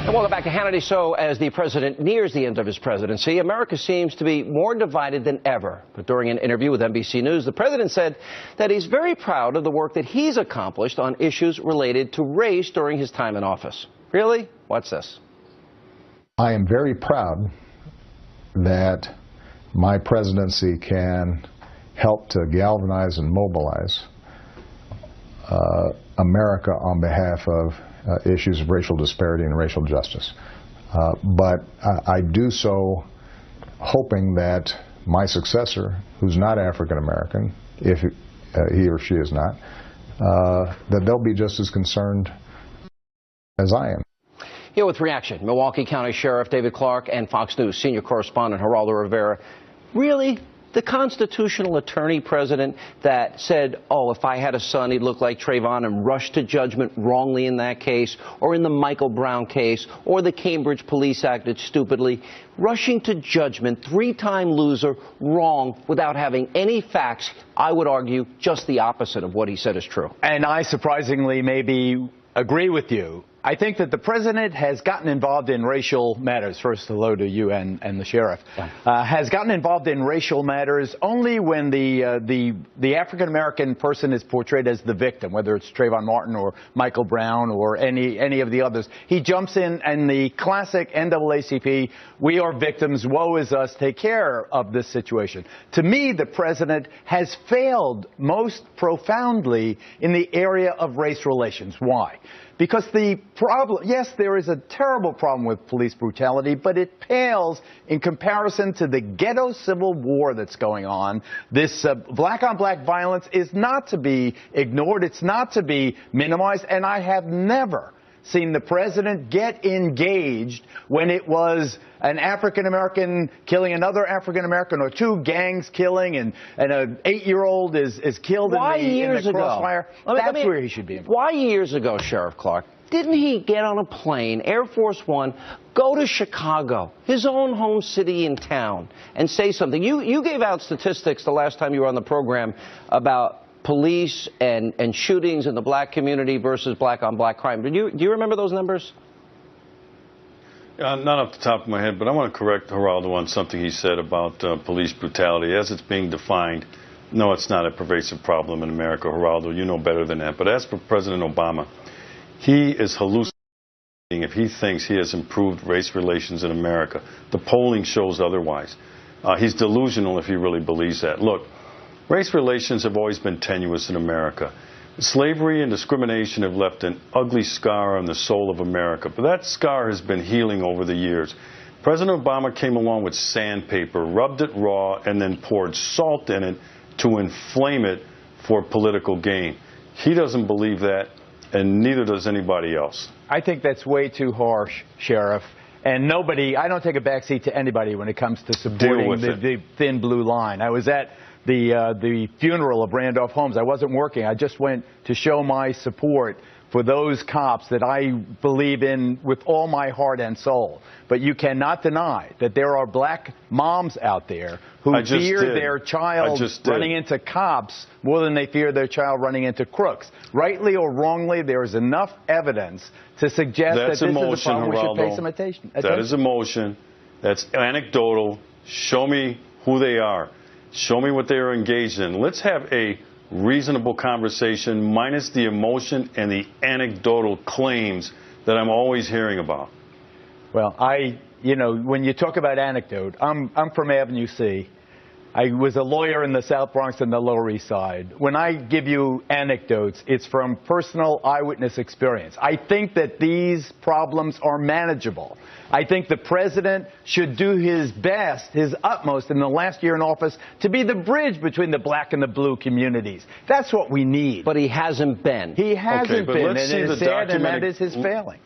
And welcome back to Hannity. So, as the president nears the end of his presidency, America seems to be more divided than ever. But during an interview with NBC News, the president said that he's very proud of the work that he's accomplished on issues related to race during his time in office. Really? What's this? I am very proud that my presidency can help to galvanize and mobilize America on behalf of issues of racial disparity and racial justice. But I do so hoping that my successor, who's not African American, if he or she is not, that they'll be just as concerned as I am. Here with reaction, Milwaukee County Sheriff David Clark and Fox News senior correspondent Geraldo Rivera. Really? The constitutional attorney president that said, oh, if I had a son, he'd look like Trayvon, and rushed to judgment wrongly in that case, or in the Michael Brown case, or the Cambridge police acted stupidly, rushing to judgment, three-time loser, wrong, without having any facts. I would argue just the opposite of what he said is true. And I surprisingly maybe agree with you. I think that the president has gotten involved in racial matters. First, hello to you and the sheriff. Has gotten involved in racial matters only when the African-American person is portrayed as the victim, whether it's Trayvon Martin or Michael Brown or any of the others. He jumps in and the classic NAACP, we are victims, woe is us, take care of this situation. To me, the president has failed most profoundly in the area of race relations. Why? Because the problem, yes, there is a terrible problem with police brutality, but it pales in comparison to the ghetto civil war that's going on. This black-on-black violence is not to be ignored. It's not to be minimized. And I have never seen the president get engaged when it was an African-American killing another African-American, or two gangs killing, and an 8-year-old is killed in the crossfire. That's where he should be involved. Why years ago, Sheriff Clark, didn't he get on a plane, Air Force One, go to Chicago, his own home city and town, and say something? You gave out statistics the last time you were on the program about police and shootings in the black community versus black-on-black crime. Do you remember those numbers? Not off the top of my head, but I want to correct Geraldo on something he said about police brutality. As it's being defined, no, it's not a pervasive problem in America, Geraldo. You know better than that. But as for President Obama, he is hallucinating if he thinks he has improved race relations in America. The polling shows otherwise. He's delusional if he really believes that. Look, race relations have always been tenuous in America. Slavery and discrimination have left an ugly scar on the soul of America, but that scar has been healing over the years. President Obama came along with sandpaper, rubbed it raw, and then poured salt in it to inflame it for political gain. He doesn't believe that, and neither does anybody else. I think that's way too harsh, Sheriff. And I don't take a backseat to anybody when it comes to supporting the thin blue line. I was at the funeral of Randolph Holmes. I wasn't working. I just went to show my support for those cops that I believe in with all my heart and soul. But you cannot deny that there are black moms out there who fear their child running into cops more than they fear their child running into crooks. Rightly or wrongly, there is enough evidence to suggest that this is a problem we should pay some attention. That is emotion. That's anecdotal. Show me who they are. Show me what they are engaged in. Let's have a reasonable conversation minus the emotion and the anecdotal claims that I'm always hearing about. Well, when you talk about anecdote, I'm from Avenue C. I was a lawyer in the South Bronx and the Lower East Side. When I give you anecdotes, it's from personal eyewitness experience. I think that these problems are manageable. I think the president should do his best, his utmost in the last year in office to be the bridge between the black and the blue communities. That's what we need. But he hasn't been. He hasn't been, and it's sad, and that is his failing.